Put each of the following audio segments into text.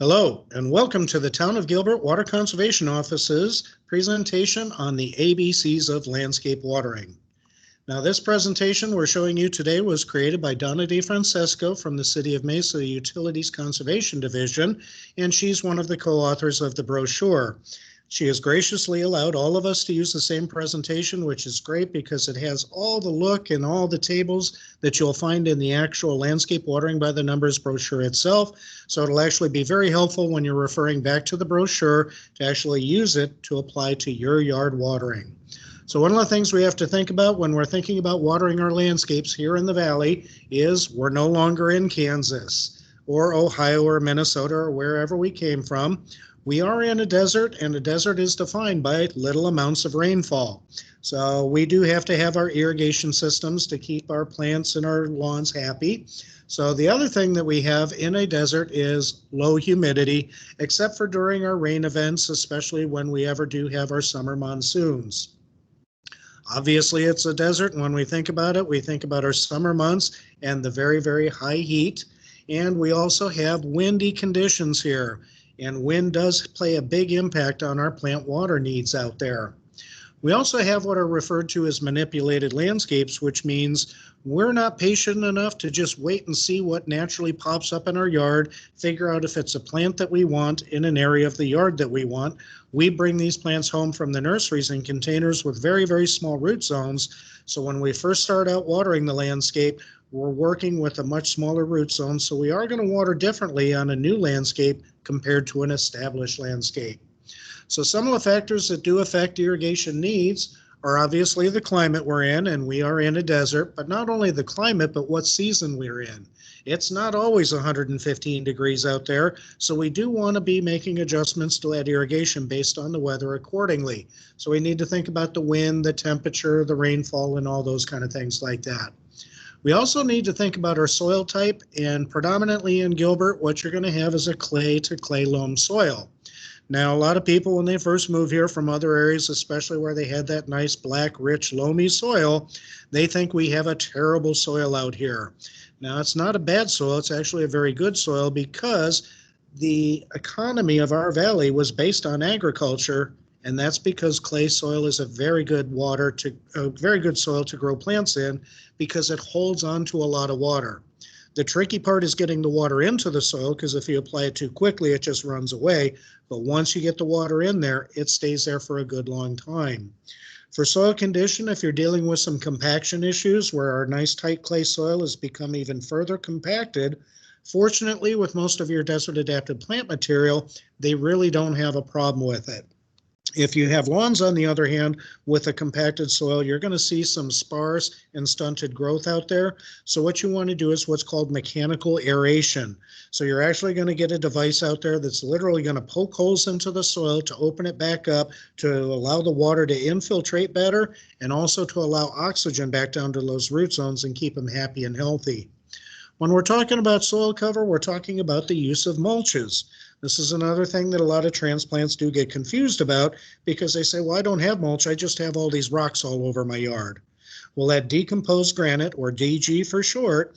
Hello, and welcome to the Town of Gilbert Water Conservation Office's presentation on the ABCs of landscape watering. Now, this presentation we're showing you today was created by Donna DeFrancesco from the City of Mesa Utilities Conservation Division, and she's one of the co-authors of the brochure. She has graciously allowed all of us to use the same presentation, which is great because it has all the look and all the tables that you'll find in the actual landscape watering by the numbers brochure itself. So it'll actually be very helpful when you're referring back to the brochure to actually use it to apply to your yard watering. So one of the things we have to think about when we're thinking about watering our landscapes here in the valley is we're no longer in Kansas or Ohio or Minnesota or wherever we came from. We are in a desert, and a desert is defined by little amounts of rainfall. So we do have to have our irrigation systems to keep our plants and our lawns happy. So the other thing that we have in a desert is low humidity, except for during our rain events, especially when we ever do have our summer monsoons. Obviously, it's a desert, and when we think about it, we think about our summer months and the very, very high heat. And we also have windy conditions here. And wind does play a big impact on our plant water needs out there. We also have what are referred to as manipulated landscapes, which means we're not patient enough to just wait and see what naturally pops up in our yard, figure out if it's a plant that we want in an area of the yard that we want. We bring these plants home from the nurseries in containers with very, very small root zones. So when we first start out watering the landscape, we're working with a much smaller root zone. So we are going to water differently on a new landscape compared to an established landscape. So some of the factors that do affect irrigation needs are obviously the climate we're in, and we are in a desert, but not only the climate, but what season we're in. It's not always 115 degrees out there, so we do want to be making adjustments to that irrigation based on the weather accordingly. So we need to think about the wind, the temperature, the rainfall, and all those kind of things like that. We also need to think about our soil type, and predominantly in Gilbert, what you're going to have is a clay to clay loam soil. Now, a lot of people, when they first move here from other areas, especially where they had that nice black, rich, loamy soil, they think we have a terrible soil out here. Now, it's not a bad soil. It's actually a very good soil because the economy of our valley was based on agriculture, and that's because clay soil is a very good soil to grow plants in because it holds on to a lot of water. The tricky part is getting the water into the soil, because if you apply it too quickly, it just runs away. But once you get the water in there, it stays there for a good long time. For soil condition, if you're dealing with some compaction issues where our nice tight clay soil has become even further compacted, fortunately, with most of your desert adapted plant material, they really don't have a problem with it. If you have lawns, on the other hand, with a compacted soil, you're going to see some sparse and stunted growth out there. So what you want to do is what's called mechanical aeration. So you're actually going to get a device out there that's literally going to poke holes into the soil to open it back up to allow the water to infiltrate better and also to allow oxygen back down to those root zones and keep them happy and healthy. When we're talking about soil cover, we're talking about the use of mulches. This is another thing that a lot of transplants do get confused about because they say, well, I don't have mulch, I just have all these rocks all over my yard. Well, that decomposed granite, or DG for short,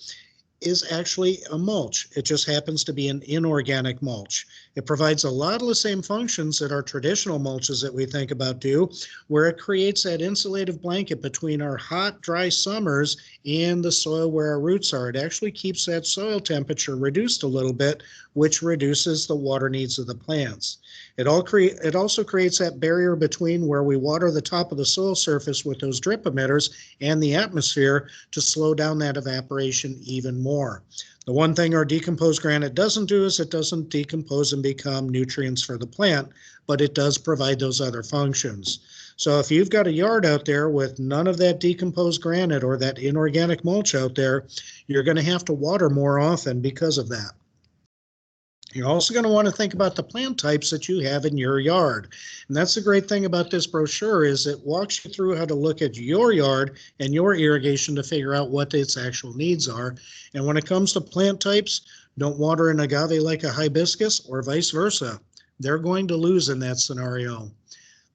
is actually a mulch. It just happens to be an inorganic mulch. It provides a lot of the same functions that our traditional mulches that we think about do, where it creates that insulative blanket between our hot, dry summers and the soil where our roots are. It actually keeps that soil temperature reduced a little bit, which reduces the water needs of the plants. It also creates that barrier between where we water the top of the soil surface with those drip emitters and the atmosphere to slow down that evaporation even more. The one thing our decomposed granite doesn't do is it doesn't decompose and become nutrients for the plant, but it does provide those other functions. So if you've got a yard out there with none of that decomposed granite or that inorganic mulch out there, you're going to have to water more often because of that. You're also going to want to think about the plant types that you have in your yard. And that's the great thing about this brochure is it walks you through how to look at your yard and your irrigation to figure out what its actual needs are. And when it comes to plant types, don't water an agave like a hibiscus or vice versa. They're going to lose in that scenario.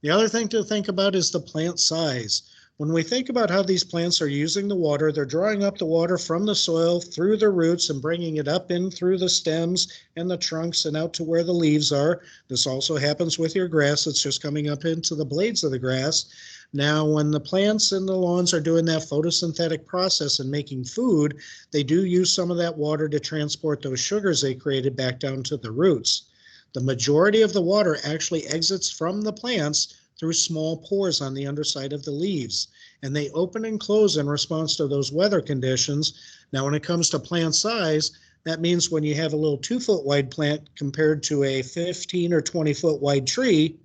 The other thing to think about is the plant size. When we think about how these plants are using the water, they're drawing up the water from the soil through the roots and bringing it up in through the stems and the trunks and out to where the leaves are. This also happens with your grass. It's just coming up into the blades of the grass. Now, when the plants in the lawns are doing that photosynthetic process and making food, they do use some of that water to transport those sugars they created back down to the roots. The majority of the water actually exits from the plants through small pores on the underside of the leaves, and they open and close in response to those weather conditions. Now, when it comes to plant size, that means when you have a little 2-foot wide plant compared to a 15 or 20-foot wide tree,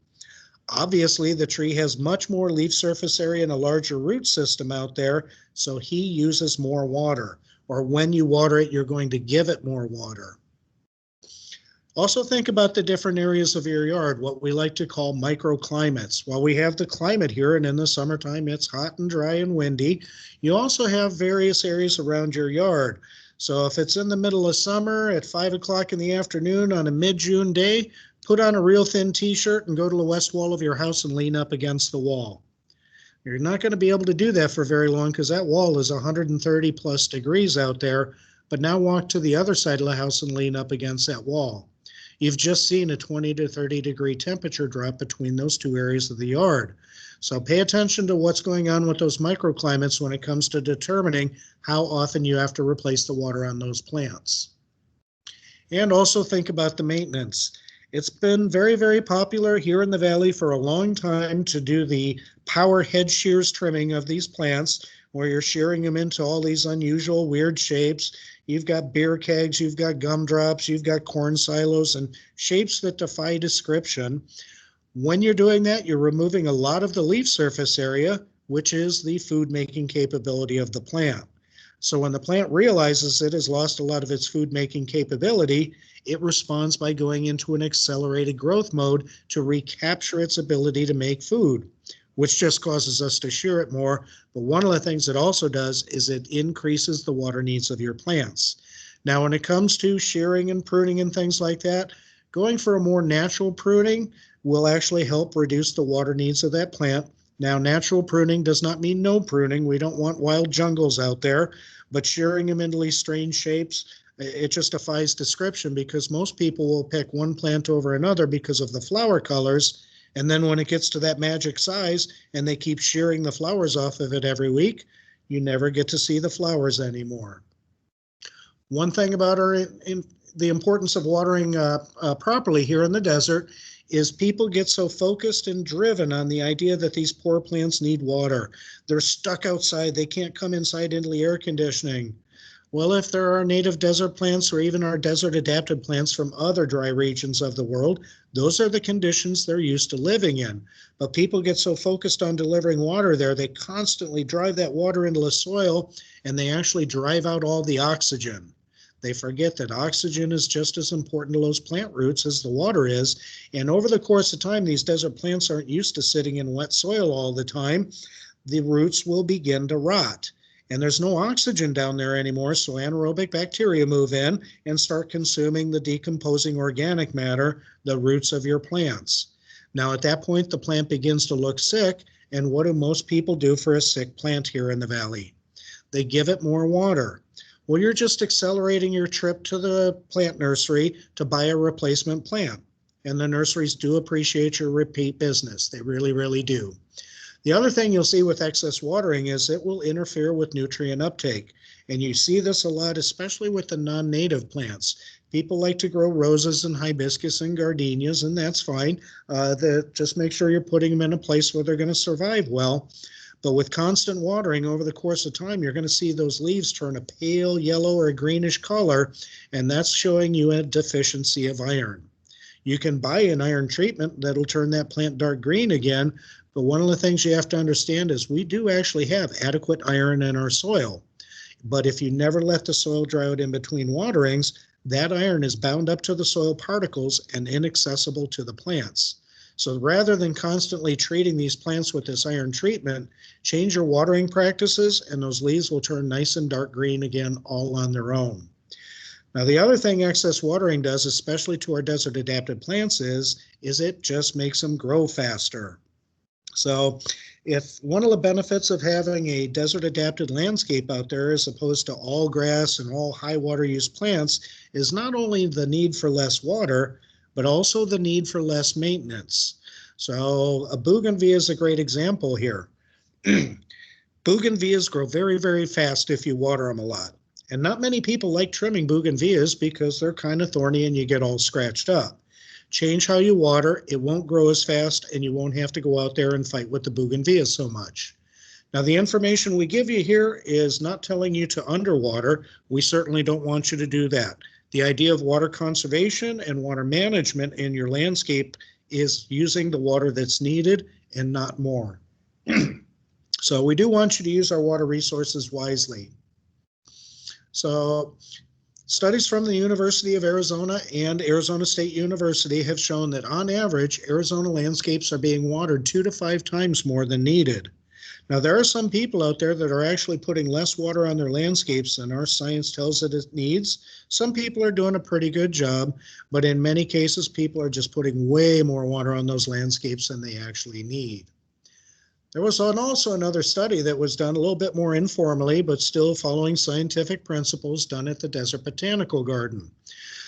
obviously the tree has much more leaf surface area and a larger root system out there, so he uses more water. Or when you water it, you're going to give it more water. Also think about the different areas of your yard, what we like to call microclimates. While we have the climate here, and in the summertime it's hot and dry and windy, you also have various areas around your yard. So if it's in the middle of summer at 5 o'clock in the afternoon on a mid-June day, put on a real thin t-shirt and go to the west wall of your house and lean up against the wall. You're not going to be able to do that for very long because that wall is 130 plus degrees out there, but now walk to the other side of the house and lean up against that wall. You've just seen a 20 to 30 degree temperature drop between those two areas of the yard. So pay attention to what's going on with those microclimates when it comes to determining how often you have to replace the water on those plants. And also think about the maintenance. It's been very, very popular here in the valley for a long time to do the power head shears trimming of these plants, where you're shearing them into all these unusual, weird shapes. You've got beer kegs, you've got gumdrops, you've got corn silos, and shapes that defy description. When you're doing that, you're removing a lot of the leaf surface area, which is the food-making capability of the plant. So when the plant realizes it has lost a lot of its food-making capability, it responds by going into an accelerated growth mode to recapture its ability to make food, which just causes us to shear it more. But one of the things it also does is it increases the water needs of your plants. Now, when it comes to shearing and pruning and things like that, going for a more natural pruning will actually help reduce the water needs of that plant. Now, natural pruning does not mean no pruning. We don't want wild jungles out there, but shearing them into these strange shapes, it just defies description, because most people will pick one plant over another because of the flower colors. And then when it gets to that magic size and they keep shearing the flowers off of it every week, you never get to see the flowers anymore. One thing about the importance of watering properly here in the desert is people get so focused and driven on the idea that these poor plants need water. They're stuck outside. They can't come inside into the air conditioning. Well, if there are native desert plants or even our desert adapted plants from other dry regions of the world, those are the conditions they're used to living in. But people get so focused on delivering water there, they constantly drive that water into the soil, and they actually drive out all the oxygen. They forget that oxygen is just as important to those plant roots as the water is. And over the course of time, these desert plants aren't used to sitting in wet soil all the time. The roots will begin to rot. And there's no oxygen down there anymore, so anaerobic bacteria move in and start consuming the decomposing organic matter, the roots of your plants. Now, at that point, the plant begins to look sick, and what do most people do for a sick plant here in the valley? They give it more water. Well, you're just accelerating your trip to the plant nursery to buy a replacement plant. And the nurseries do appreciate your repeat business. They really, really do. The other thing you'll see with excess watering is it will interfere with nutrient uptake. And you see this a lot, especially with the non-native plants. People like to grow roses and hibiscus and gardenias, and that's fine. Just make sure you're putting them in a place where they're going to survive well. But with constant watering over the course of time, you're going to see those leaves turn a pale yellow or a greenish color, and that's showing you a deficiency of iron. You can buy an iron treatment that'll turn that plant dark green again, but one of the things you have to understand is we do actually have adequate iron in our soil. But if you never let the soil dry out in between waterings, that iron is bound up to the soil particles and inaccessible to the plants. So rather than constantly treating these plants with this iron treatment, change your watering practices and those leaves will turn nice and dark green again all on their own. Now, the other thing excess watering does, especially to our desert adapted plants, is it just makes them grow faster. So If one of the benefits of having a desert adapted landscape out there as opposed to all grass and all high water use plants is not only the need for less water, but also the need for less maintenance. So a bougainvillea is a great example here. Bougainvilleas grow very, very fast if you water them a lot. And not many people like trimming bougainvilleas because they're kind of thorny and you get all scratched up. Change how you water, it won't grow as fast, and you won't have to go out there and fight with the bougainvillea so much. Now, the information we give you here is not telling you to underwater. We certainly don't want you to do that. The idea of water conservation and water management in your landscape is using the water that's needed and not more. So we do want you to use our water resources wisely. So studies from the University of Arizona and Arizona State University have shown that on average, Arizona landscapes are being watered 2 to 5 times more than needed. Now, there are some people out there that are actually putting less water on their landscapes than our science tells it needs. Some people are doing a pretty good job, but in many cases, people are just putting way more water on those landscapes than they actually need. There was also another study that was done a little bit more informally, but still following scientific principles, done at the Desert Botanical Garden.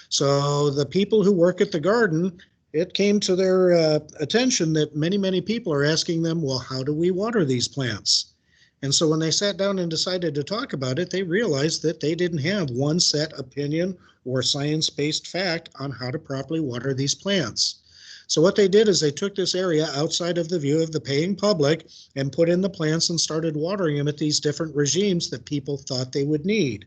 So the people who work at the garden, it came to their attention that many people are asking them, well, how do we water these plants? And so when they sat down and decided to talk about it, they realized that they didn't have one set opinion or science-based fact on how to properly water these plants. So what they did is they took this area outside of the view of the paying public and put in the plants and started watering them at these different regimes that people thought they would need.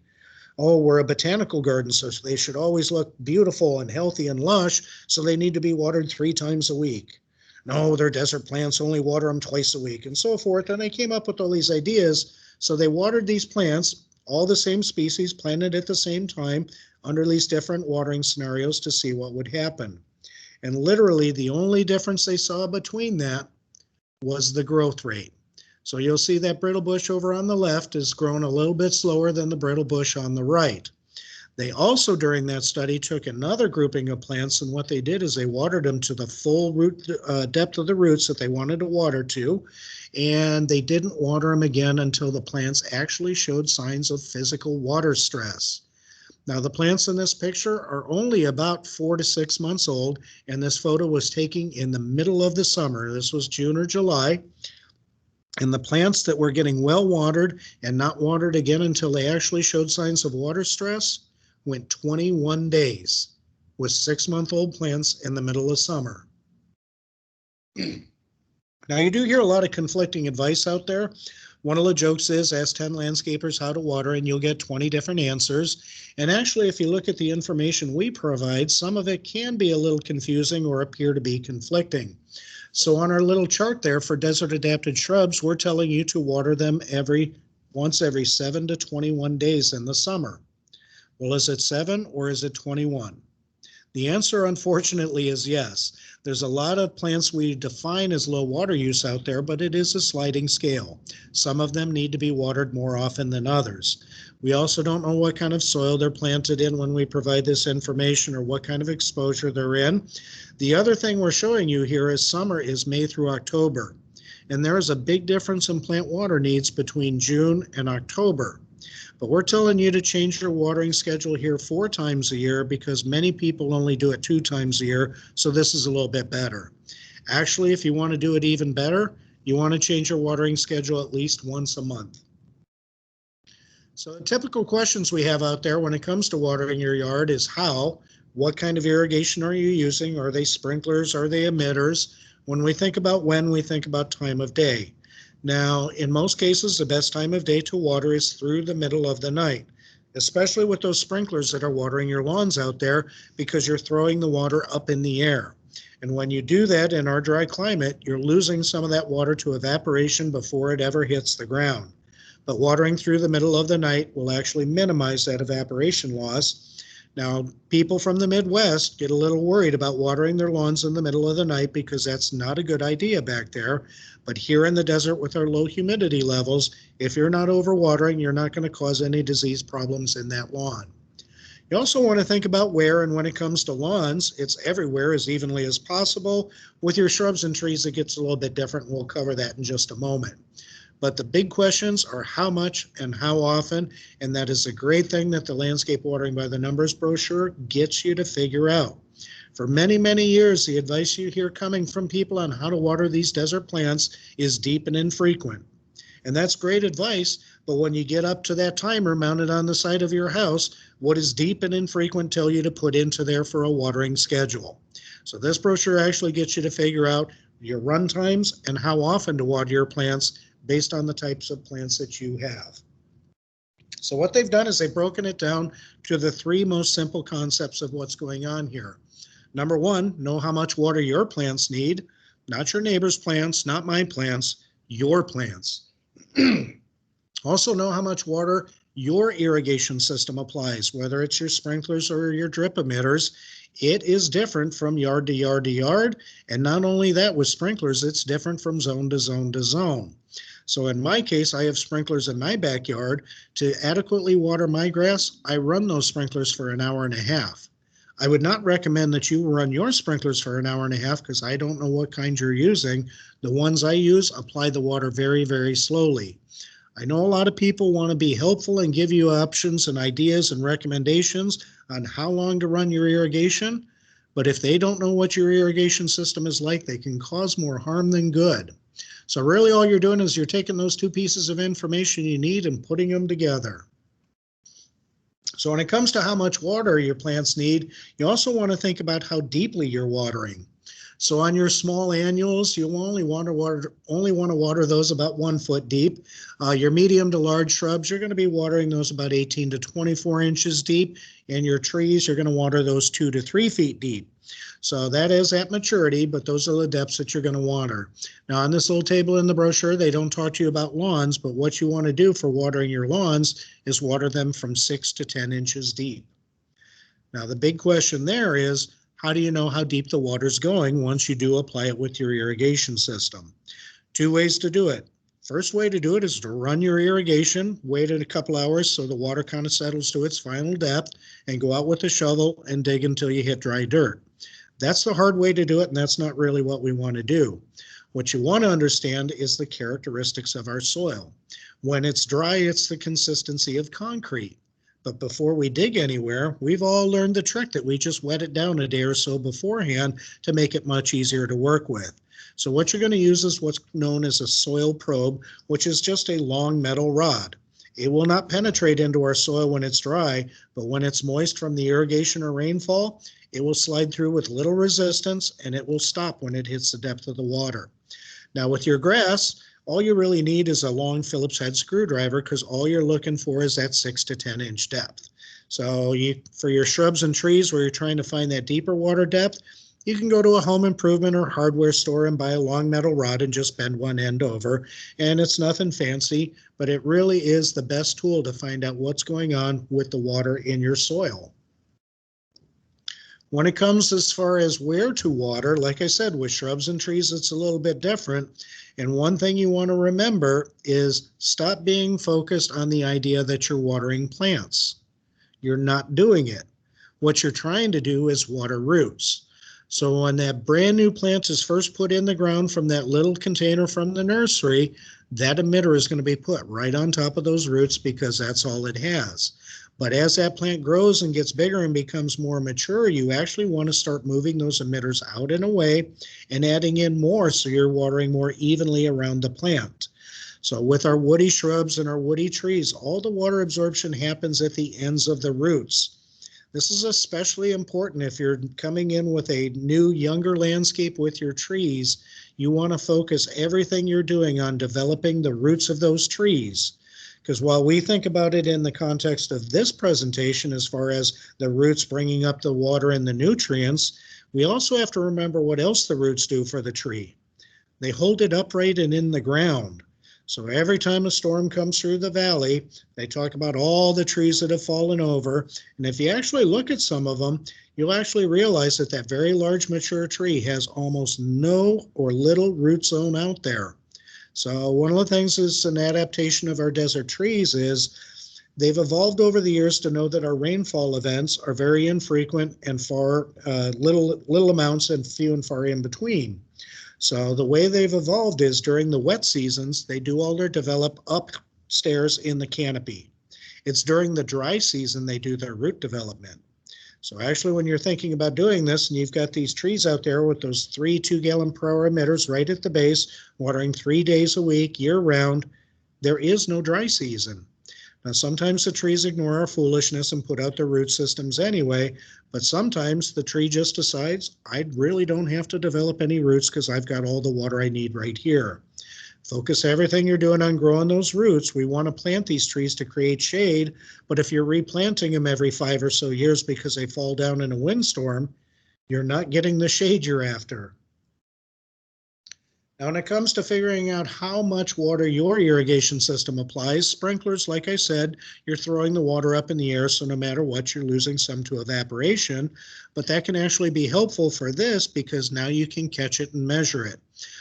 Oh, we're a botanical garden, so they should always look beautiful and healthy and lush, so they need to be watered 3 times a week. No, they're desert plants, only water them twice a week, and so forth. And they came up with all these ideas. So they watered these plants, all the same species, planted at the same time, under these different watering scenarios to see what would happen. And literally the only difference they saw between that was the growth rate. So you'll see that brittle bush over on the left is grown a little bit slower than the brittle bush on the right. They also, during that study, took another grouping of plants, and what they did is they watered them to the full root depth of the roots that they wanted to water to, and they didn't water them again until the plants actually showed signs of physical water stress. Now, the plants in this picture are only about 4 to 6 months old, and this photo was taken in the middle of the summer. This was June or July. And the plants that were getting well watered and not watered again until they actually showed signs of water stress went 21 days with 6-month-old plants in the middle of summer. Now, you do hear a lot of conflicting advice out there. One of the jokes is ask 10 landscapers how to water and you'll get 20 different answers. And actually, if you look at the information we provide, some of it can be a little confusing or appear to be conflicting. So on our little chart there for desert adapted shrubs, we're telling you to water them once every 7 to 21 days in the summer. Well, is it 7 or is it 21? The answer, unfortunately, is yes. There's a lot of plants we define as low water use out there, but it is a sliding scale. Some of them need to be watered more often than others. We also don't know what kind of soil they're planted in when we provide this information or what kind of exposure they're in. The other thing we're showing you here is summer is May through October, and there is a big difference in plant water needs between June and October. But we're telling you to change your watering schedule here 4 times a year because many people only do it 2 times a year, so this is a little bit better. Actually, if you want to do it even better, you want to change your watering schedule at least once a month. So the typical questions we have out there when it comes to watering your yard is how, what kind of irrigation are you using? Are they sprinklers? Are they emitters? When we think about when, we think about time of day. Now, in most cases, the best time of day to water is through the middle of the night, especially with those sprinklers that are watering your lawns out there because you're throwing the water up in the air. And when you do that in our dry climate, you're losing some of that water to evaporation before it ever hits the ground. But watering through the middle of the night will actually minimize that evaporation loss. Now, people from the Midwest get a little worried about watering their lawns in the middle of the night because that's not a good idea back there. But here in the desert with our low humidity levels, if you're not overwatering, you're not going to cause any disease problems in that lawn. You also want to think about where, and when it comes to lawns, it's everywhere as evenly as possible. With your shrubs and trees, it gets a little bit different, and we'll cover that in just a moment. But the big questions are how much and how often, and that is a great thing that the Landscape Watering by the Numbers brochure gets you to figure out. For many, many years, the advice you hear coming from people on how to water these desert plants is deep and infrequent. And that's great advice, but when you get up to that timer mounted on the side of your house, what does deep and infrequent tell you to put into there for a watering schedule? So this brochure actually gets you to figure out your run times and how often to water your plants based on the types of plants that you have. So what they've done is they've broken it down to the three most simple concepts of what's going on here. Number one, know how much water your plants need, not your neighbor's plants, not my plants, your plants. Also know how much water your irrigation system applies, whether it's your sprinklers or your drip emitters. It is different from yard to yard to yard. And not only that, with sprinklers, it's different from zone to zone to zone. So in my case, I have sprinklers in my backyard. To adequately water my grass, I run those sprinklers for an hour and a half. I would not recommend that you run your sprinklers for an hour and a half because I don't know what kind you're using. The ones I use apply the water very, very slowly. I know a lot of people want to be helpful and give you options and ideas and recommendations on how long to run your irrigation, but if they don't know what your irrigation system is like, they can cause more harm than good. So really all you're doing is you're taking those two pieces of information you need and putting them together. So when it comes to how much water your plants need, you also want to think about how deeply you're watering. So on your small annuals, you only want to water those about 1 foot deep. Your medium to large shrubs, you're going to be watering those about 18 to 24 inches deep. And your trees, you're going to water those 2 to 3 feet deep. So that is at maturity, but those are the depths that you're going to water. Now on this little table in the brochure, they don't talk to you about lawns, but what you want to do for watering your lawns is water them from 6 to 10 inches deep. Now the big question there is, how do you know how deep the water's going once you do apply it with your irrigation system? Two ways to do it. First way to do it is to run your irrigation, wait a couple hours so the water kind of settles to its final depth, and go out with a shovel and dig until you hit dry dirt. That's the hard way to do it, and that's not really what we want to do. What you want to understand is the characteristics of our soil. When it's dry, it's the consistency of concrete. But before we dig anywhere, we've all learned the trick that we just wet it down a day or so beforehand to make it much easier to work with. So what you're going to use is what's known as a soil probe, which is just a long metal rod. It will not penetrate into our soil when it's dry, but when it's moist from the irrigation or rainfall, it will slide through with little resistance and it will stop when it hits the depth of the water. Now with your grass, all you really need is a long Phillips head screwdriver because all you're looking for is that 6 to 10 inch depth. So for your shrubs and trees where you're trying to find that deeper water depth, you can go to a home improvement or hardware store and buy a long metal rod and just bend one end over. And it's nothing fancy, but it really is the best tool to find out what's going on with the water in your soil. When it comes as far as where to water, like I said, with shrubs and trees, it's a little bit different. And one thing you want to remember is stop being focused on the idea that you're watering plants. You're not doing it. What you're trying to do is water roots. So when that brand new plant is first put in the ground from that little container from the nursery, that emitter is going to be put right on top of those roots because that's all it has. But as that plant grows and gets bigger and becomes more mature, you actually want to start moving those emitters out and away and adding in more so you're watering more evenly around the plant. So with our woody shrubs and our woody trees, all the water absorption happens at the ends of the roots. This is especially important if you're coming in with a new, younger landscape with your trees. You want to focus everything you're doing on developing the roots of those trees. Because while we think about it in the context of this presentation, as far as the roots bringing up the water and the nutrients, we also have to remember what else the roots do for the tree. They hold it upright and in the ground. So every time a storm comes through the valley, they talk about all the trees that have fallen over. And if you actually look at some of them, you'll actually realize that that very large mature tree has almost no or little root zone out there. So one of the things is an adaptation of our desert trees is they've evolved over the years to know that our rainfall events are very infrequent and little amounts and few and far in between. So the way they've evolved is during the wet seasons, they do all their develop upstairs in the canopy. It's during the dry season they do their root development. So actually, when you're thinking about doing this and you've got these trees out there with those 3 2-gallon-per-hour emitters right at the base, watering 3 days a week, year round, there is no dry season. Now, sometimes the trees ignore our foolishness and put out their root systems anyway, but sometimes the tree just decides, I really don't have to develop any roots because I've got all the water I need right here. Focus everything you're doing on growing those roots. We want to plant these trees to create shade, but if you're replanting them every 5 or so years because they fall down in a windstorm, you're not getting the shade you're after. Now, when it comes to figuring out how much water your irrigation system applies, sprinklers, like I said, you're throwing the water up in the air, so no matter what, you're losing some to evaporation. But that can actually be helpful for this because now you can catch it and measure it.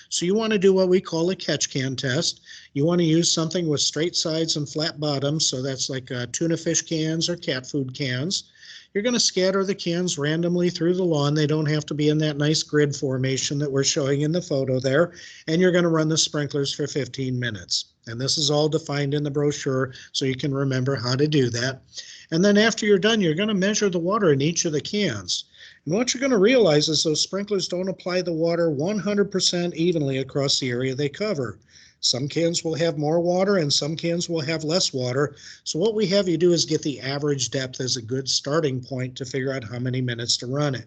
So you want to do what we call a catch can test. You want to use something with straight sides and flat bottoms, so that's like tuna fish cans or cat food cans. You're going to scatter the cans randomly through the lawn. They don't have to be in that nice grid formation that we're showing in the photo there. And you're going to run the sprinklers for 15 minutes. And this is all defined in the brochure, so you can remember how to do that. And then after you're done, you're going to measure the water in each of the cans. And what you're going to realize is those sprinklers don't apply the water 100% evenly across the area they cover. Some cans will have more water and some cans will have less water. So what we have you do is get the average depth as a good starting point to figure out how many minutes to run it.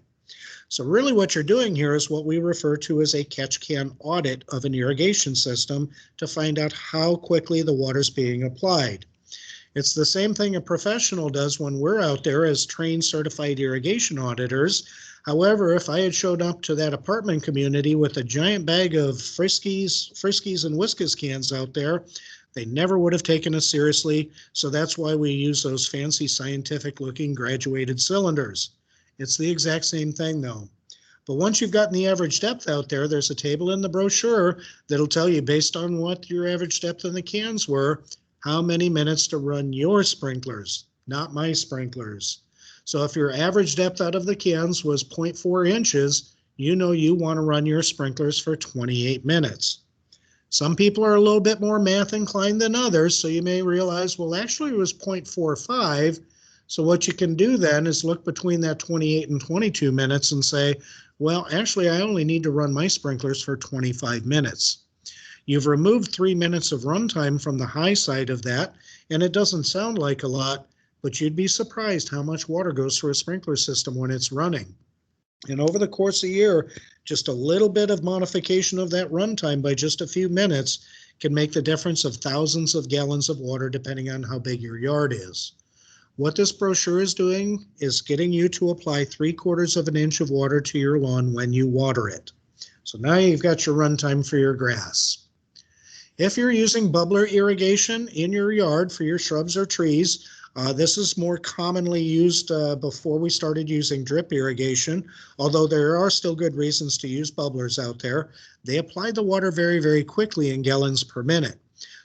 So really what you're doing here is what we refer to as a catch can audit of an irrigation system to find out how quickly the water's being applied. It's the same thing a professional does when we're out there as trained certified irrigation auditors. However, if I had showed up to that apartment community with a giant bag of Friskies and Whiskas cans out there, they never would have taken us seriously. So that's why we use those fancy scientific looking graduated cylinders. It's the exact same thing though. But once you've gotten the average depth out there, there's a table in the brochure that'll tell you based on what your average depth in the cans were, how many minutes to run your sprinklers, not my sprinklers. So if your average depth out of the cans was 0.4 inches, you know you want to run your sprinklers for 28 minutes. Some people are a little bit more math inclined than others, so you may realize, well, actually it was 0.45. So what you can do then is look between that 28 and 22 minutes and say, well, actually I only need to run my sprinklers for 25 minutes. You've removed 3 minutes of runtime from the high side of that, and it doesn't sound like a lot, but you'd be surprised how much water goes through a sprinkler system when it's running. And over the course of a year, just a little bit of modification of that runtime by just a few minutes can make the difference of thousands of gallons of water depending on how big your yard is. What this brochure is doing is getting you to apply 3/4 of an inch of water to your lawn when you water it. So now you've got your runtime for your grass. If you're using bubbler irrigation in your yard for your shrubs or trees, this is more commonly used before we started using drip irrigation, although there are still good reasons to use bubblers out there. They apply the water very, very quickly in gallons per minute.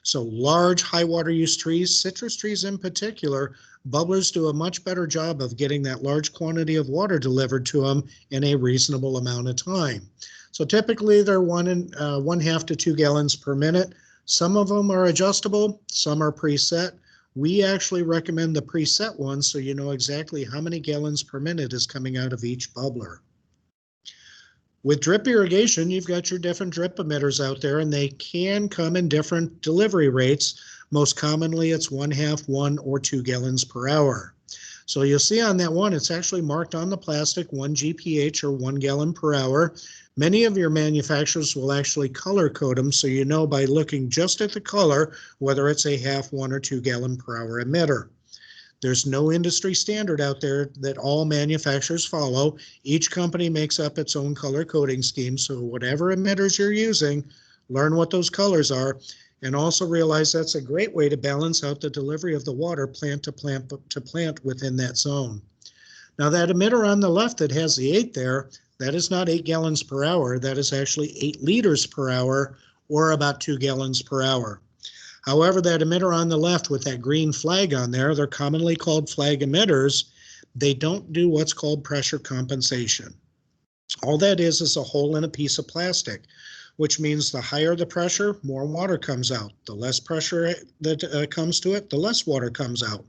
So large high water use trees, citrus trees in particular, bubblers do a much better job of getting that large quantity of water delivered to them in a reasonable amount of time. So typically they're 1.5 to 2 gallons per minute. Some of them are adjustable, some are preset. We actually recommend the preset ones so you know exactly how many gallons per minute is coming out of each bubbler. With drip irrigation, you've got your different drip emitters out there and they can come in different delivery rates. Most commonly it's 1/2, 1 or 2 gallons per hour. So you'll see on that one, it's actually marked on the plastic 1 GPH or 1 gallon per hour. Many of your manufacturers will actually color code them so you know by looking just at the color whether it's a 1/2, 1 or 2 gallon per hour emitter. There's no industry standard out there that all manufacturers follow. Each company makes up its own color coding scheme, so whatever emitters you're using, learn what those colors are, and also realize that's a great way to balance out the delivery of the water plant to plant within that zone. Now that emitter on the left that has the 8 there, that is not 8 gallons per hour, that is actually 8 liters per hour or about 2 gallons per hour. However, that emitter on the left with that green flag on there, they're commonly called flag emitters. They don't do what's called pressure compensation. All that is a hole in a piece of plastic, which means the higher the pressure, more water comes out. The less pressure that comes to it, the less water comes out.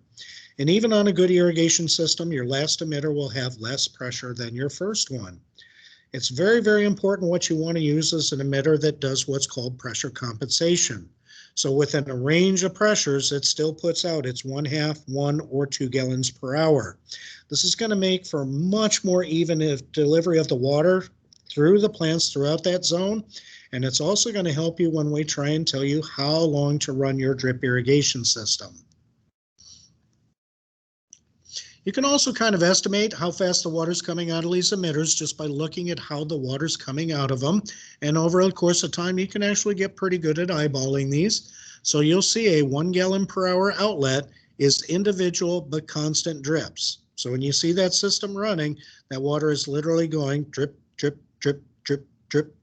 And even on a good irrigation system, your last emitter will have less pressure than your first one. It's very, very important what you want to use as an emitter that does what's called pressure compensation. So within a range of pressures, it still puts out its 1/2, 1 or 2 gallons per hour. This is going to make for much more even delivery of the water through the plants throughout that zone. And it's also going to help you when we try and tell you how long to run your drip irrigation system. You can also kind of estimate how fast the water's coming out of these emitters just by looking at how the water's coming out of them. And over the course of time, you can actually get pretty good at eyeballing these. So you'll see a 1 gallon per hour outlet is individual but constant drips. So when you see that system running, that water is literally going drip, drip, drip, drip, drip.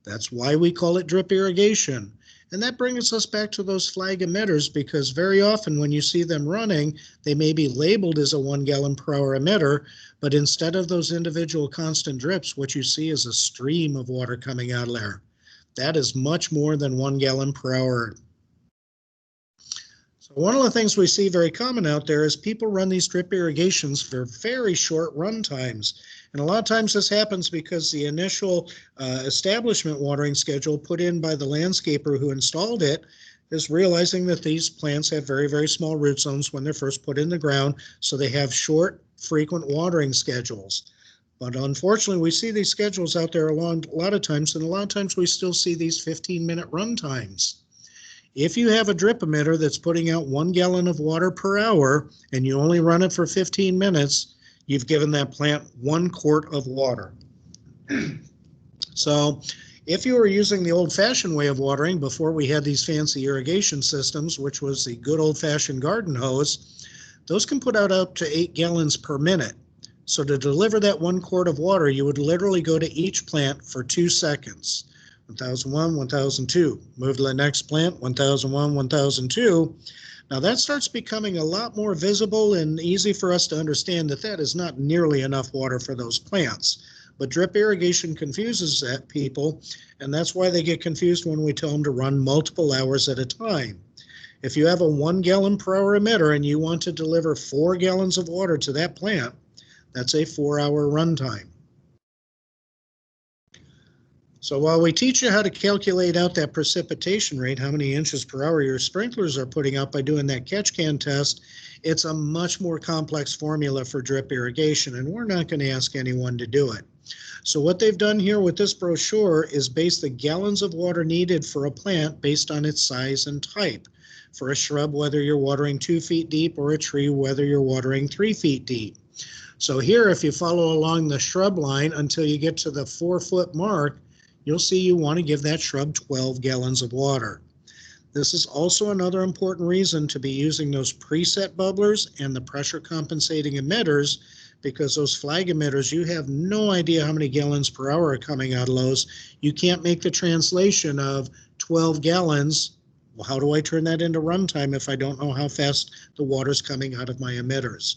That's why we call it drip irrigation. And that brings us back to those flag emitters, because very often when you see them running, they may be labeled as a 1 gallon per hour emitter, but instead of those individual constant drips, what you see is a stream of water coming out of there. That is much more than 1 gallon per hour. So one of the things we see very common out there is people run these drip irrigations for very short run times. And a lot of times this happens because the initial establishment watering schedule put in by the landscaper who installed it is realizing that these plants have very, very small root zones when they're first put in the ground, so they have short, frequent watering schedules. But unfortunately, we see these schedules out there a lot of times, and a lot of times we still see these 15-minute run times. If you have a drip emitter that's putting out 1 gallon of water per hour and you only run it for 15 minutes, you've given that plant 1 quart of water. So if you were using the old-fashioned way of watering before we had these fancy irrigation systems, which was the good old-fashioned garden hose, those can put out up to 8 gallons per minute. So to deliver that 1 quart of water, you would literally go to each plant for 2 seconds. 1001, 1002. Move to the next plant, 1001, 1002. Now that starts becoming a lot more visible and easy for us to understand that that is not nearly enough water for those plants. But drip irrigation confuses that people, and that's why they get confused when we tell them to run multiple hours at a time. If you have a 1 gallon per hour emitter and you want to deliver 4 gallons of water to that plant, that's a 4-hour run time. So while we teach you how to calculate out that precipitation rate, how many inches per hour your sprinklers are putting out by doing that catch can test, it's a much more complex formula for drip irrigation, and we're not going to ask anyone to do it. So what they've done here with this brochure is base the gallons of water needed for a plant based on its size and type. For a shrub, whether you're watering 2 feet deep, or a tree, whether you're watering 3 feet deep. So here, if you follow along the shrub line until you get to the 4-foot mark, you'll see you want to give that shrub 12 gallons of water. This is also another important reason to be using those preset bubblers and the pressure compensating emitters, because those flag emitters, you have no idea how many gallons per hour are coming out of those. You can't make the translation of 12 gallons. Well, how do I turn that into runtime if I don't know how fast the water's coming out of my emitters?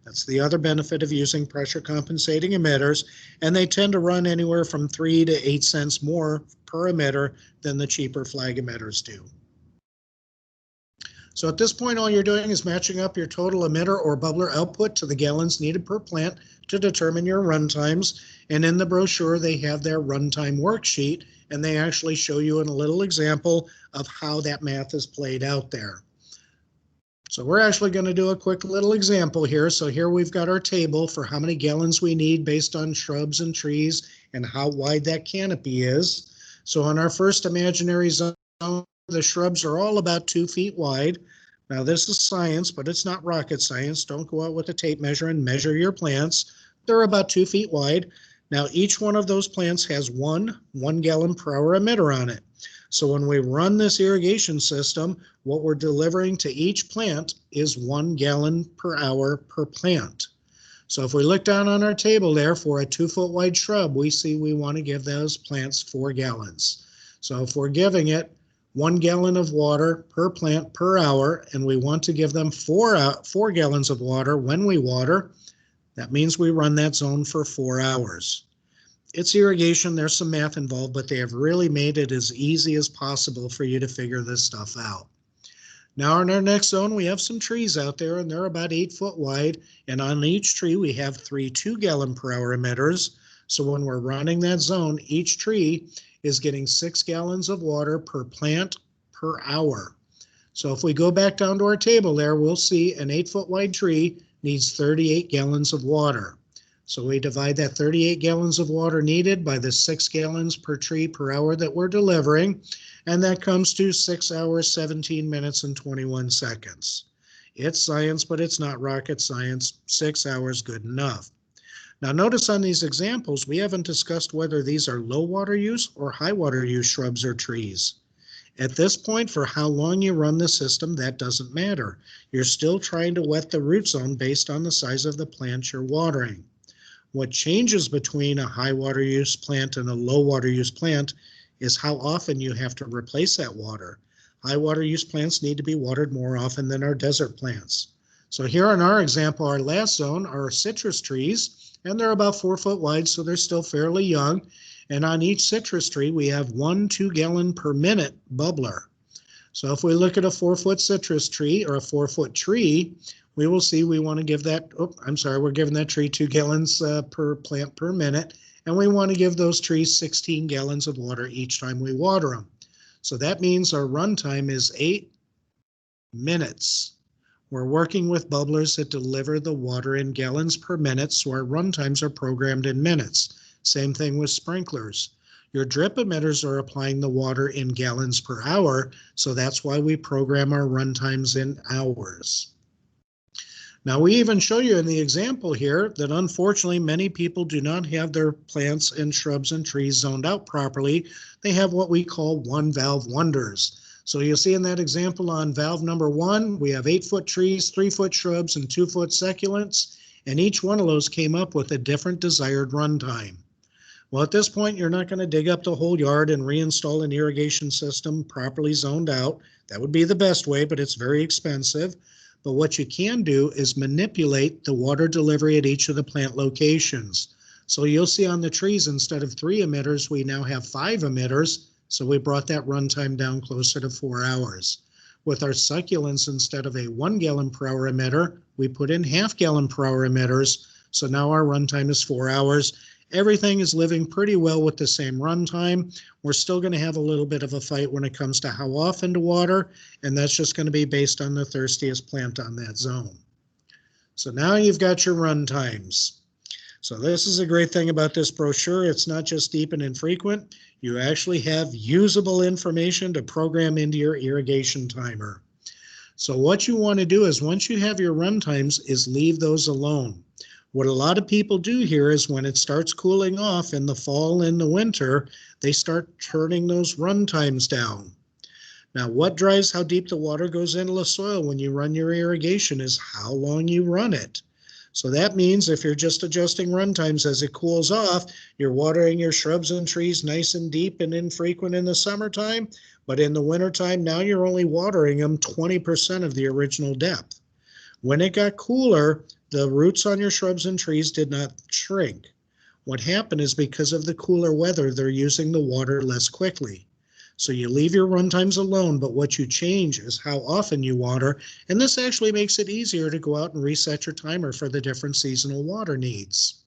That's the other benefit of using pressure compensating emitters, and they tend to run anywhere from 3 to 8 cents more per emitter than the cheaper flag emitters do. So at this point, all you're doing is matching up your total emitter or bubbler output to the gallons needed per plant to determine your run times. And in the brochure, they have their runtime worksheet, and they actually show you in a little example of how that math is played out there. So we're actually going to do a quick little example here. So here we've got our table for how many gallons we need based on shrubs and trees and how wide that canopy is. So on our first imaginary zone, the shrubs are all about 2 feet wide. Now this is science, but it's not rocket science. Don't go out with a tape measure and measure your plants. They're about 2 feet wide. Now each one of those plants has one 1 gallon per hour emitter on it. So when we run this irrigation system, what we're delivering to each plant is 1 gallon per hour per plant. So if we look down on our table there for a 2-foot wide shrub, we see we want to give those plants 4 gallons. So if we're giving it 1 gallon of water per plant per hour, and we want to give them 4 gallons of water when we water. That means we run that zone for 4 hours. It's irrigation, there's some math involved, but they have really made it as easy as possible for you to figure this stuff out. Now in our next zone, we have some trees out there, and they're about 8 foot wide, and on each tree we have 3 2-gallon per hour emitters. So when we're running that zone, each tree is getting 6 gallons of water per plant per hour. So if we go back down to our table there, we'll see an 8 foot wide tree needs 38 gallons of water. So we divide that 38 gallons of water needed by the 6 gallons per tree per hour that we're delivering, and that comes to 6 hours, 17 minutes, and 21 seconds. It's science, but it's not rocket science. 6 hours, good enough. Now notice on these examples, we haven't discussed whether these are low water use or high water use shrubs or trees. At this point, for how long you run the system, that doesn't matter. You're still trying to wet the root zone based on the size of the plant you're watering. What changes between a high water use plant and a low water use plant is how often you have to replace that water. High water use plants need to be watered more often than our desert plants. So here in our example, our last zone are citrus trees, and they're about 4 foot wide, so they're still fairly young. And on each citrus tree, we have 1 2-gallon per minute bubbler. So if we look at a 4 foot citrus tree or a 4 foot tree, we will see we want to give that, we're giving that tree 2 gallons per plant per minute, and we want to give those trees 16 gallons of water each time we water them. So that means our run time is 8 minutes. We're working with bubblers that deliver the water in gallons per minute, so our run times are programmed in minutes. Same thing with sprinklers. Your drip emitters are applying the water in gallons per hour, so that's why we program our run times in hours. Now we even show you in the example here that unfortunately many people do not have their plants and shrubs and trees zoned out properly. They have what we call one valve wonders. So you'll see in that example on valve number 1, we have 8 foot trees, 3 foot shrubs, and 2 foot succulents, and each one of those came up with a different desired runtime. Well, at this point, you're not going to dig up the whole yard and reinstall an irrigation system properly zoned out. That would be the best way, but it's very expensive. But what you can do is manipulate the water delivery at each of the plant locations. So you'll see on the trees, instead of 3 emitters, we now have 5 emitters. So we brought that runtime down closer to 4 hours. With our succulents, instead of a 1 gallon per hour emitter, we put in ½ gallon per hour emitters. So now our runtime is 4 hours. Everything is living pretty well with the same runtime. We're still going to have a little bit of a fight when it comes to how often to water, and that's just going to be based on the thirstiest plant on that zone. So now you've got your run times. So this is a great thing about this brochure. It's not just deep and infrequent. You actually have usable information to program into your irrigation timer. So what you want to do is once you have your run times is leave those alone. What a lot of people do here is when it starts cooling off in the fall and the winter, they start turning those run times down. Now, what drives how deep the water goes into the soil when you run your irrigation is how long you run it. So that means if you're just adjusting run times as it cools off, you're watering your shrubs and trees nice and deep and infrequent in the summertime, but in the wintertime, now you're only watering them 20% of the original depth. When it got cooler, the roots on your shrubs and trees did not shrink. What happened is because of the cooler weather, they're using the water less quickly. So you leave your run times alone, but what you change is how often you water, and this actually makes it easier to go out and reset your timer for the different seasonal water needs.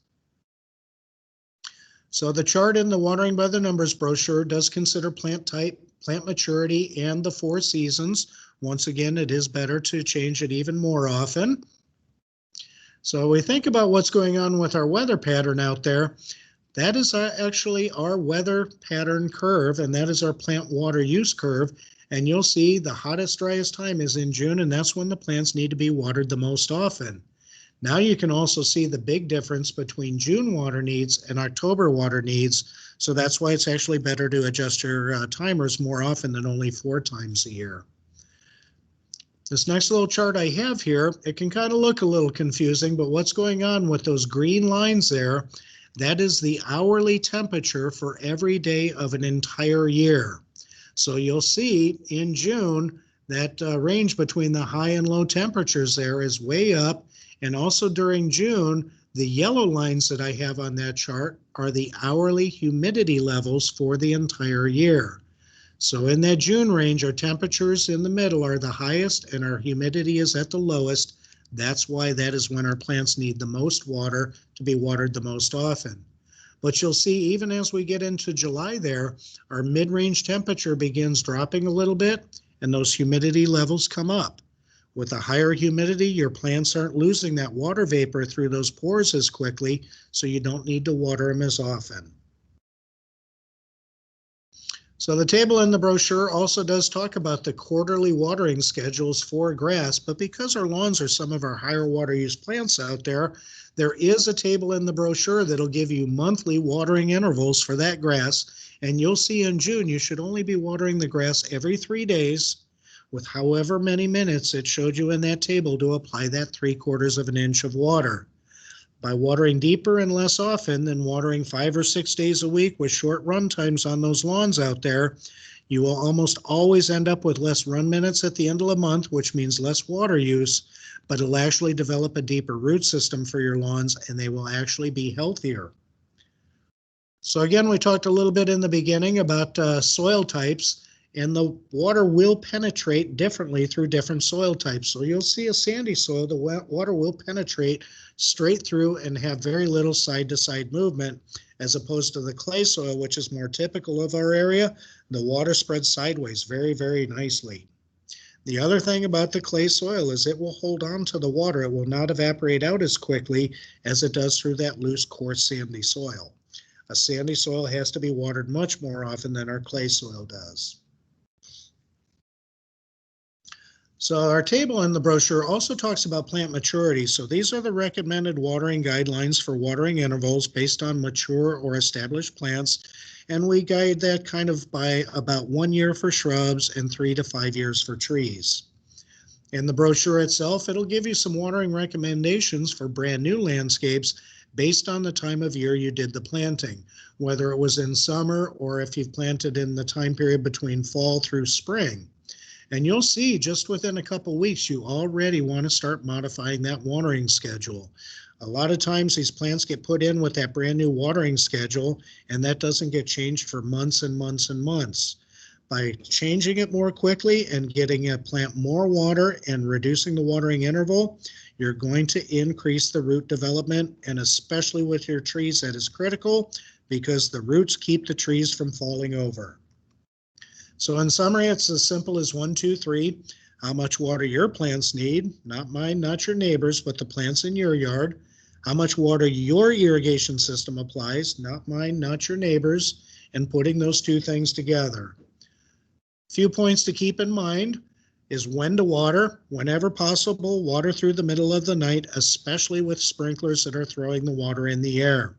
So the chart in the Watering by the Numbers brochure does consider plant type, plant maturity, and the 4 seasons. Once again, it is better to change it even more often. So we think about what's going on with our weather pattern out there. That is actually our weather pattern curve, and that is our plant water use curve. And you'll see the hottest, driest time is in June, and that's when the plants need to be watered the most often. Now you can also see the big difference between June water needs and October water needs. So that's why it's actually better to adjust your timers more often than only 4 times a year. This next little chart I have here, it can kind of look a little confusing, but what's going on with those green lines there, that is the hourly temperature for every day of an entire year. So you'll see in June that range between the high and low temperatures there is way up. And also during June, the yellow lines that I have on that chart are the hourly humidity levels for the entire year. So in that June range, our temperatures in the middle are the highest and our humidity is at the lowest. That's why that is when our plants need the most water to be watered the most often. But you'll see even as we get into July there, our mid-range temperature begins dropping a little bit and those humidity levels come up. With a higher humidity, your plants aren't losing that water vapor through those pores as quickly, so you don't need to water them as often. So the table in the brochure also does talk about the quarterly watering schedules for grass, but because our lawns are some of our higher water use plants out there, there is a table in the brochure that'll give you monthly watering intervals for that grass. And you'll see in June, you should only be watering the grass every 3 days with however many minutes it showed you in that table to apply that 3/4 of an inch of water. By watering deeper and less often than watering 5 or 6 days a week with short run times on those lawns out there, you will almost always end up with less run minutes at the end of the month, which means less water use, but it'll actually develop a deeper root system for your lawns and they will actually be healthier. So again, we talked a little bit in the beginning about soil types, and the water will penetrate differently through different soil types. So you'll see a sandy soil, the water will penetrate straight through and have very little side-to-side movement, as opposed to the clay soil, which is more typical of our area. The water spreads sideways very, very nicely. The other thing about the clay soil is it will hold on to the water. It will not evaporate out as quickly as it does through that loose, coarse, sandy soil. A sandy soil has to be watered much more often than our clay soil does. So our table in the brochure also talks about plant maturity. So these are the recommended watering guidelines for watering intervals based on mature or established plants. And we guide that kind of by about 1 year for shrubs and 3 to 5 years for trees. In the brochure itself, it'll give you some watering recommendations for brand new landscapes based on the time of year you did the planting, whether it was in summer or if you've planted in the time period between fall through spring. And you'll see just within a couple weeks, you already want to start modifying that watering schedule. A lot of times these plants get put in with that brand new watering schedule, and that doesn't get changed for months and months and months. By changing it more quickly and getting a plant more water and reducing the watering interval, you're going to increase the root development, and especially with your trees, that is critical because the roots keep the trees from falling over. So in summary, it's as simple as 1, 2, 3, how much water your plants need, not mine, not your neighbors, but the plants in your yard, how much water your irrigation system applies, not mine, not your neighbors, and putting those two things together. Few points to keep in mind is when to water. Whenever possible, water through the middle of the night, especially with sprinklers that are throwing the water in the air.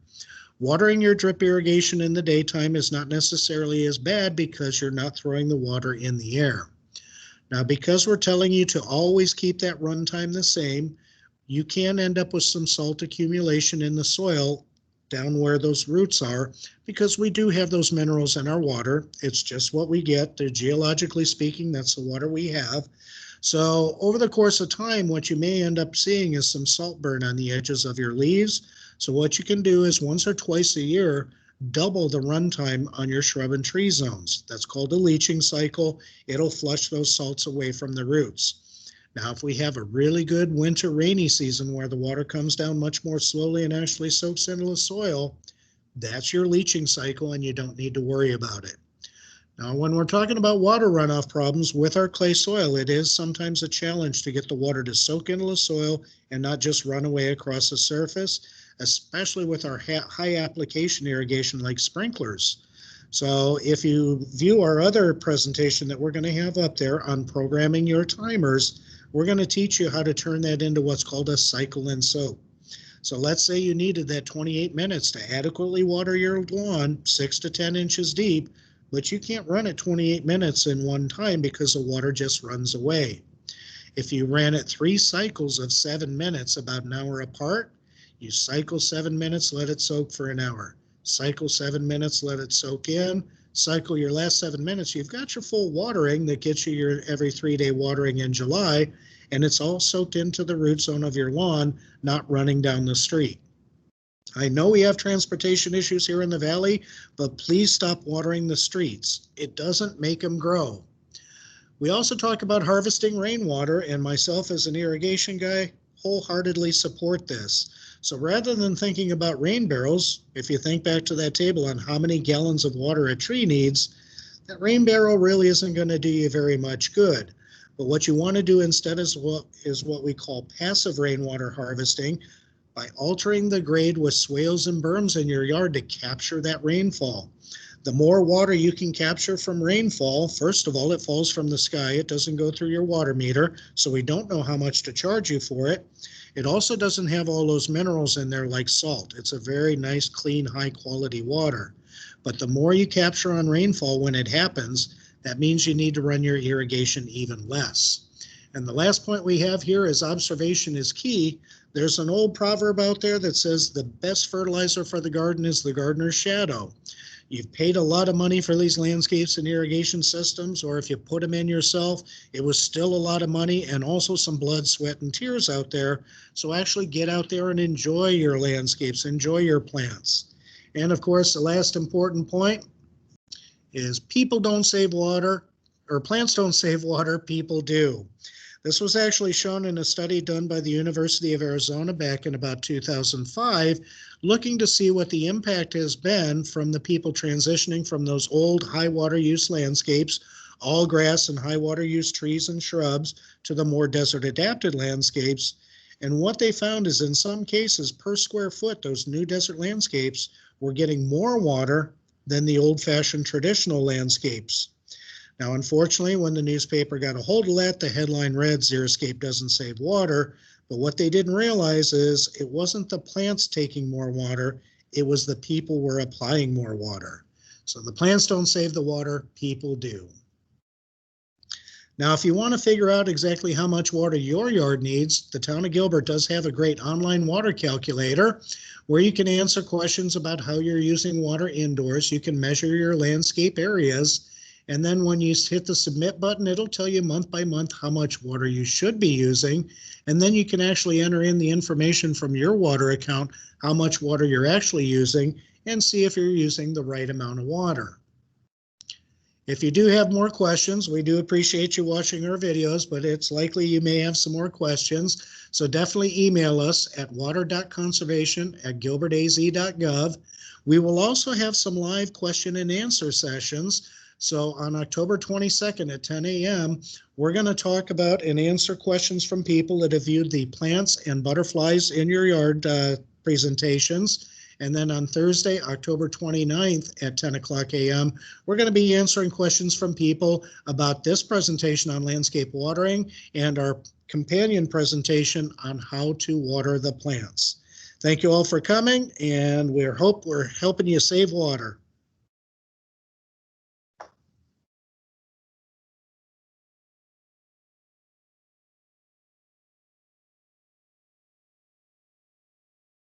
Watering your drip irrigation in the daytime is not necessarily as bad because you're not throwing the water in the air. Now, because we're telling you to always keep that run time the same, you can end up with some salt accumulation in the soil down where those roots are, because we do have those minerals in our water. It's just what we get. Geologically speaking, that's the water we have. So over the course of time, what you may end up seeing is some salt burn on the edges of your leaves. So what you can do is once or twice a year, double the runtime on your shrub and tree zones. That's called a leaching cycle. It'll flush those salts away from the roots. Now, if we have a really good winter rainy season where the water comes down much more slowly and actually soaks into the soil, that's your leaching cycle and you don't need to worry about it. Now, when we're talking about water runoff problems with our clay soil, it is sometimes a challenge to get the water to soak into the soil and not just run away across the surface, especially with our high application irrigation like sprinklers. So if you view our other presentation that we're going to have up there on programming your timers, we're going to teach you how to turn that into what's called a cycle and soak. So let's say you needed that 28 minutes to adequately water your lawn 6 to 10 inches deep, but you can't run it 28 minutes in one time because the water just runs away. If you ran it 3 cycles of 7 minutes, about an hour apart, you cycle 7 minutes, let it soak for an hour. Cycle 7 minutes, let it soak in. cycle your last 7 minutes, you've got your full watering that gets you your every 3-day watering in July, and it's all soaked into the root zone of your lawn, not running down the street. I know we have transportation issues here in the valley, but please stop watering the streets. It doesn't make them grow. We also talk about harvesting rainwater, and myself as an irrigation guy wholeheartedly support this. So rather than thinking about rain barrels, if you think back to that table on how many gallons of water a tree needs, that rain barrel really isn't going to do you very much good. But what you want to do instead is what we call passive rainwater harvesting, by altering the grade with swales and berms in your yard to capture that rainfall. The more water you can capture from rainfall, first of all, it falls from the sky. It doesn't go through your water meter, so we don't know how much to charge you for it. It also doesn't have all those minerals in there like salt. It's a very nice, clean, high-quality water. But the more you capture on rainfall when it happens, that means you need to run your irrigation even less. And the last point we have here is observation is key. There's an old proverb out there that says the best fertilizer for the garden is the gardener's shadow. You've paid a lot of money for these landscapes and irrigation systems, or if you put them in yourself, it was still a lot of money and also some blood, sweat, and tears out there. So actually get out there and enjoy your landscapes, enjoy your plants. And of course, the last important point is people don't save water, or plants don't save water, people do. This was actually shown in a study done by the University of Arizona back in about 2005, looking to see what the impact has been from the people transitioning from those old high water use landscapes, all grass and high water use trees and shrubs, to the more desert adapted landscapes. And what they found is in some cases per square foot, those new desert landscapes were getting more water than the old-fashioned traditional landscapes. Now, unfortunately, when the newspaper got a hold of that, the headline read, "Xeriscape doesn't save water." But what they didn't realize is it wasn't the plants taking more water, it was the people were applying more water. So the plants don't save the water, people do. Now, if you want to figure out exactly how much water your yard needs, the town of Gilbert does have a great online water calculator where you can answer questions about how you're using water indoors. You can measure your landscape areas. And then when you hit the submit button, it'll tell you month by month how much water you should be using. And then you can actually enter in the information from your water account, how much water you're actually using, and see if you're using the right amount of water. If you do have more questions, we do appreciate you watching our videos, but it's likely you may have some more questions. So definitely email us at water.conservation@gilbertaz.gov. We will also have some live question and answer sessions. So on October 22nd at 10 a.m., we're going to talk about and answer questions from people that have viewed the plants and butterflies in your yard presentations. And then on Thursday, October 29th at 10 o'clock a.m., we're going to be answering questions from people about this presentation on landscape watering and our companion presentation on how to water the plants. Thank you all for coming, and we hope we're helping you save water.